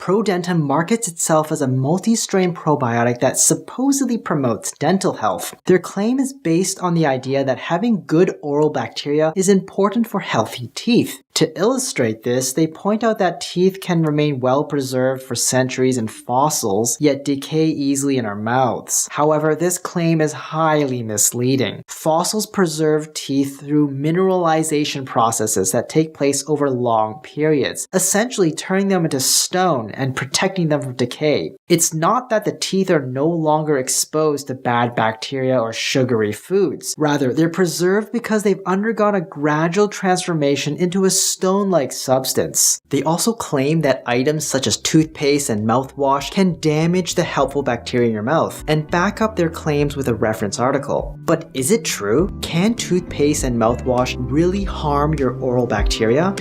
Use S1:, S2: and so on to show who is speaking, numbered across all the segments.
S1: ProDentim markets itself as a multi-strain probiotic that supposedly promotes dental health. Their claim is based on the idea that having good oral bacteria is important for healthy teeth. To illustrate this, they point out that teeth can remain well preserved for centuries in fossils, yet decay easily in our mouths. However, this claim is highly misleading. Fossils preserve teeth through mineralization processes that take place over long periods, essentially turning them into stone and protecting them from decay. It's not that the teeth are no longer exposed to bad bacteria or sugary foods. Rather, they're preserved because they've undergone a gradual transformation into a stone-like substance. They also claim that items such as toothpaste and mouthwash can damage the helpful bacteria in your mouth, and back up their claims with a reference article. But is it true? Can toothpaste and mouthwash really harm your oral bacteria?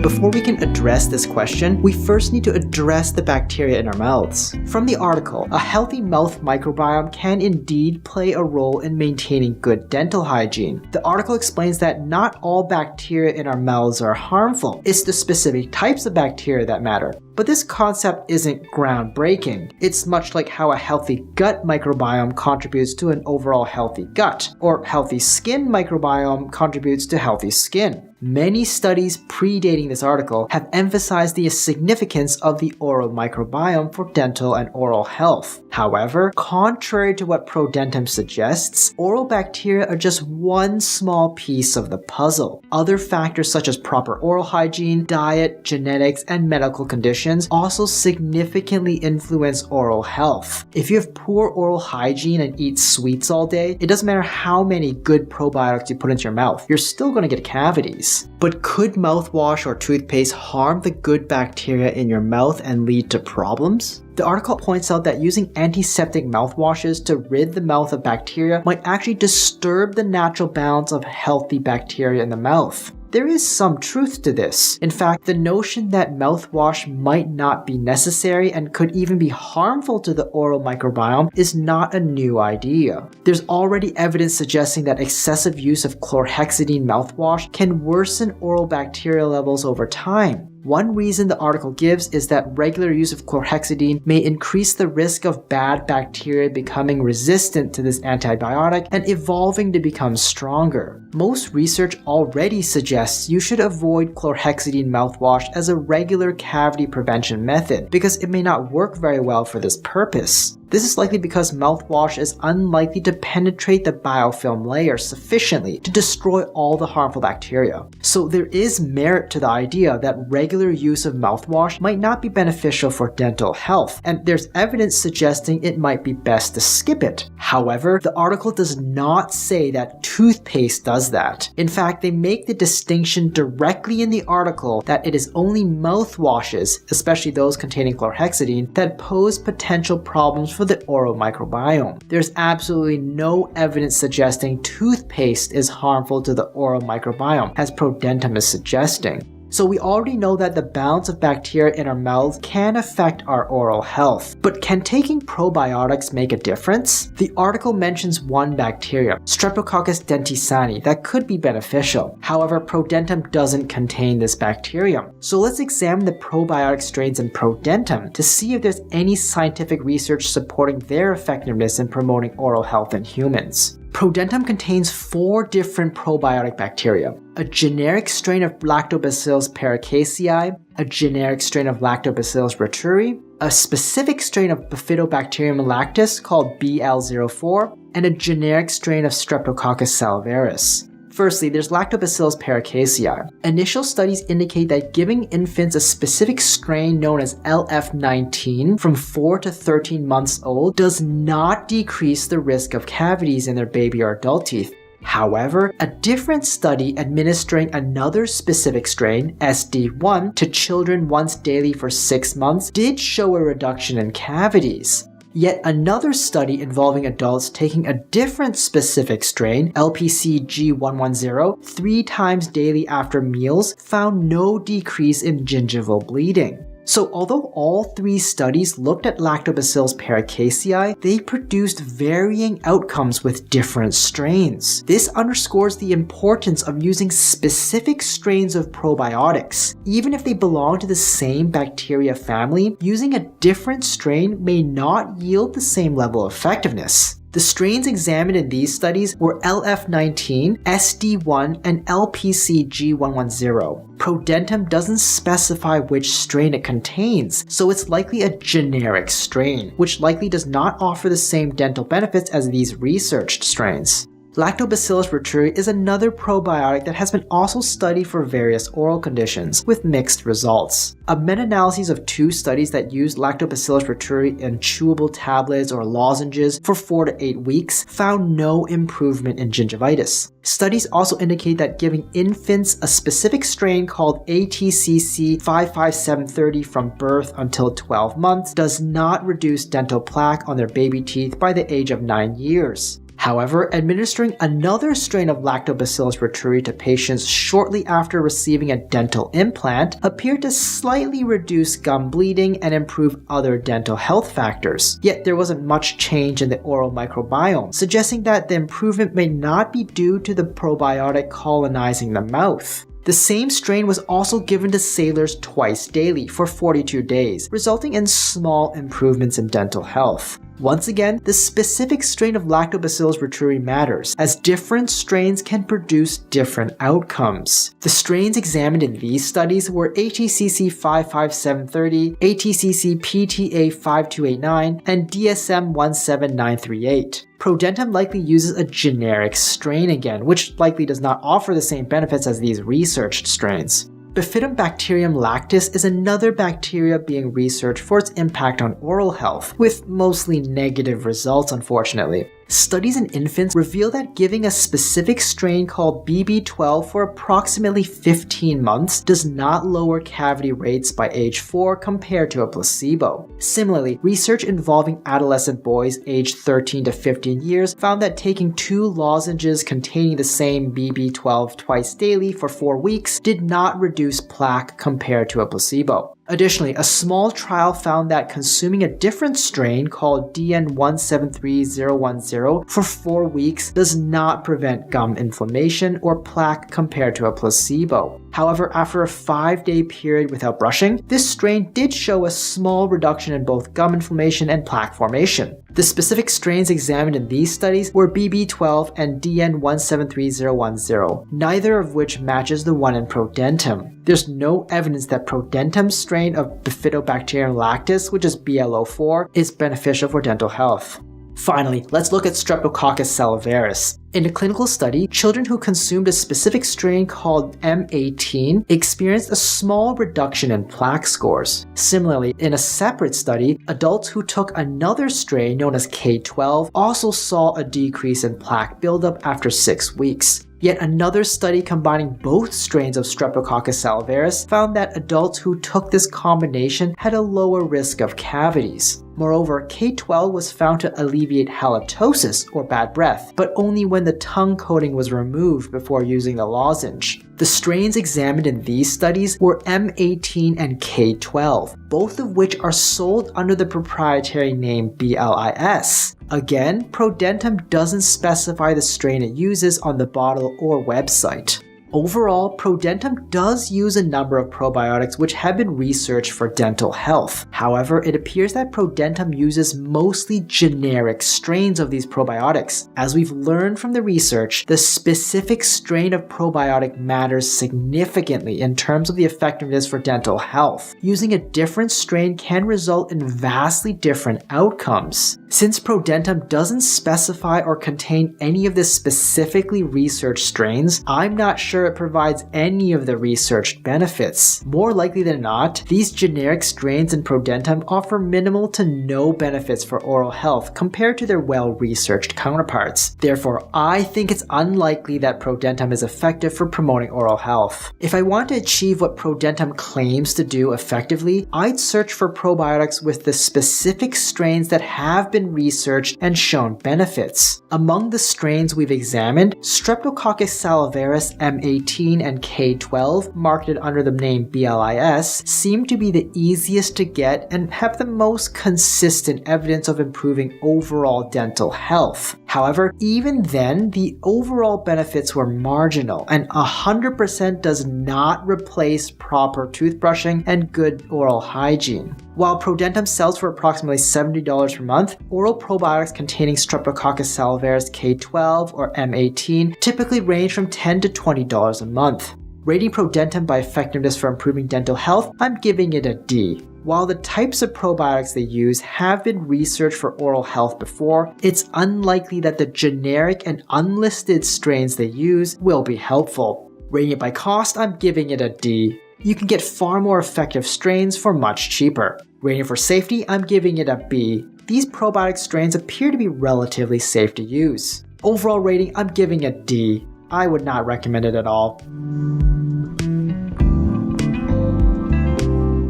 S1: Before we can address this question, we first need to address the bacteria in our mouths. From the article, a healthy mouth microbiome can indeed play a role in maintaining good dental hygiene. The article explains that not all bacteria in our mouths are harmful. It's the specific types of bacteria that matter. But this concept isn't groundbreaking. It's much like how a healthy gut microbiome contributes to an overall healthy gut, or healthy skin microbiome contributes to healthy skin. Many studies predating this article have emphasized the significance of the oral microbiome for dental and oral health. However, contrary to what ProDentim suggests, oral bacteria are just one small piece of the puzzle. Other factors such as proper oral hygiene, diet, genetics, and medical conditions also significantly influence oral health. If you have poor oral hygiene and eat sweets all day, it doesn't matter how many good probiotics you put into your mouth, you're still going to get cavities. But could mouthwash or toothpaste harm the good bacteria in your mouth and lead to problems? The article points out that using antiseptic mouthwashes to rid the mouth of bacteria might actually disturb the natural balance of healthy bacteria in the mouth. There is some truth to this. In fact, the notion that mouthwash might not be necessary and could even be harmful to the oral microbiome is not a new idea. There's already evidence suggesting that excessive use of chlorhexidine mouthwash can worsen oral bacteria levels over time. One reason the article gives is that regular use of chlorhexidine may increase the risk of bad bacteria becoming resistant to this antibiotic and evolving to become stronger. Most research already suggests you should avoid chlorhexidine mouthwash as a regular cavity prevention method because it may not work very well for this purpose. This is likely because mouthwash is unlikely to penetrate the biofilm layer sufficiently to destroy all the harmful bacteria. So there is merit to the idea that regular use of mouthwash might not be beneficial for dental health, and there's evidence suggesting it might be best to skip it. However, the article does not say that toothpaste does that. In fact, they make the distinction directly in the article that it is only mouthwashes, especially those containing chlorhexidine, that pose potential problems for the oral microbiome. There's absolutely no evidence suggesting toothpaste is harmful to the oral microbiome, as ProDentim is suggesting. So we already know that the balance of bacteria in our mouths can affect our oral health. But can taking probiotics make a difference? The article mentions one bacteria, Streptococcus dentisani, that could be beneficial. However, ProDentim doesn't contain this bacterium. So let's examine the probiotic strains in ProDentim to see if there's any scientific research supporting their effectiveness in promoting oral health in humans. ProDentim contains 4 different probiotic bacteria: a generic strain of Lactobacillus paracasei, a generic strain of Lactobacillus reuteri, a specific strain of Bifidobacterium lactis called BL04, and a generic strain of Streptococcus salivarius. Firstly, there's Lactobacillus paracasei. Initial studies indicate that giving infants a specific strain known as LF19 from 4 to 13 months old does not decrease the risk of cavities in their baby or adult teeth. However, a different study administering another specific strain, SD1, to children once daily for 6 months did show a reduction in cavities. Yet another study involving adults taking a different specific strain, LPCG110, 3 times daily after meals found no decrease in gingival bleeding. So although all 3 studies looked at Lactobacillus paracasei, they produced varying outcomes with different strains. This underscores the importance of using specific strains of probiotics. Even if they belong to the same bacteria family, using a different strain may not yield the same level of effectiveness. The strains examined in these studies were LF19, SD1, and LPCG110. ProDentim doesn't specify which strain it contains, so it's likely a generic strain, which likely does not offer the same dental benefits as these researched strains. Lactobacillus reuteri is another probiotic that has been also studied for various oral conditions, with mixed results. A meta-analysis of 2 studies that used Lactobacillus reuteri in chewable tablets or lozenges for 4 to 8 weeks found no improvement in gingivitis. Studies also indicate that giving infants a specific strain called ATCC 55730 from birth until 12 months does not reduce dental plaque on their baby teeth by the age of 9 years. However, administering another strain of Lactobacillus reuteri to patients shortly after receiving a dental implant appeared to slightly reduce gum bleeding and improve other dental health factors. Yet there wasn't much change in the oral microbiome, suggesting that the improvement may not be due to the probiotic colonizing the mouth. The same strain was also given to sailors twice daily for 42 days, resulting in small improvements in dental health. Once again, the specific strain of Lactobacillus reuteri matters, as different strains can produce different outcomes. The strains examined in these studies were ATCC 55730, ATCC PTA 5289, and DSM 17938. ProDentim likely uses a generic strain again, which likely does not offer the same benefits as these researched strains. Bifidobacterium lactis is another bacteria being researched for its impact on oral health, with mostly negative results, unfortunately. Studies in infants reveal that giving a specific strain called BB12 for approximately 15 months does not lower cavity rates by age 4 compared to a placebo. Similarly, research involving adolescent boys aged 13 to 15 years found that taking 2 lozenges containing the same BB12 twice daily for 4 weeks did not reduce plaque compared to a placebo. Additionally, a small trial found that consuming a different strain called DN173010 for 4 weeks does not prevent gum inflammation or plaque compared to a placebo. However, after a 5-day period without brushing, this strain did show a small reduction in both gum inflammation and plaque formation. The specific strains examined in these studies were BB12 and DN173010, neither of which matches the one in ProDentim. There's no evidence that ProDentim's strain of Bifidobacterium lactis, which is BLO4, is beneficial for dental health. Finally, let's look at Streptococcus salivarius. In a clinical study, children who consumed a specific strain called M18 experienced a small reduction in plaque scores. Similarly, in a separate study, adults who took another strain known as K12 also saw a decrease in plaque buildup after 6 weeks. Yet another study combining both strains of Streptococcus salivarius found that adults who took this combination had a lower risk of cavities. Moreover, K12 was found to alleviate halitosis, or bad breath, but only when the tongue coating was removed before using the lozenge. The strains examined in these studies were M18 and K12, both of which are sold under the proprietary name BLIS. Again, ProDentim doesn't specify the strain it uses on the bottle or website. Overall, ProDentim does use a number of probiotics which have been researched for dental health. However, it appears that ProDentim uses mostly generic strains of these probiotics. As we've learned from the research, the specific strain of probiotic matters significantly in terms of the effectiveness for dental health. Using a different strain can result in vastly different outcomes. Since ProDentim doesn't specify or contain any of the specifically researched strains, I'm not sure it provides any of the researched benefits. More likely than not, these generic strains in ProDentim offer minimal to no benefits for oral health compared to their well-researched counterparts. Therefore, I think it's unlikely that ProDentim is effective for promoting oral health. If I want to achieve what ProDentim claims to do effectively, I'd search for probiotics with the specific strains that have been researched and shown benefits. Among the strains we've examined, Streptococcus salivarius M18 M18 and K12, marketed under the name BLIS, seem to be the easiest to get and have the most consistent evidence of improving overall dental health. However, even then, the overall benefits were marginal, and 100% does not replace proper toothbrushing and good oral hygiene. While ProDentim sells for approximately $70 per month, oral probiotics containing Streptococcus salivarius K12 or M18 typically range from $10 to $20 a month. Rating ProDentim by effectiveness for improving dental health, I'm giving it a D. While the types of probiotics they use have been researched for oral health before, it's unlikely that the generic and unlisted strains they use will be helpful. Rating it by cost, I'm giving it a D. You can get far more effective strains for much cheaper. Rating for safety, I'm giving it a B. These probiotic strains appear to be relatively safe to use. Overall rating, I'm giving a D. I would not recommend it at all.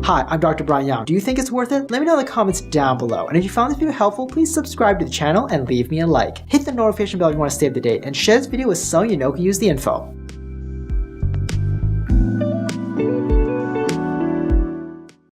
S1: Hi, I'm Dr. Brian Young. Do you think it's worth it? Let me know in the comments down below. And if you found this video helpful, please subscribe to the channel and leave me a like. Hit the notification bell if you want to stay up to date, and share this video with someone you know who can use the info.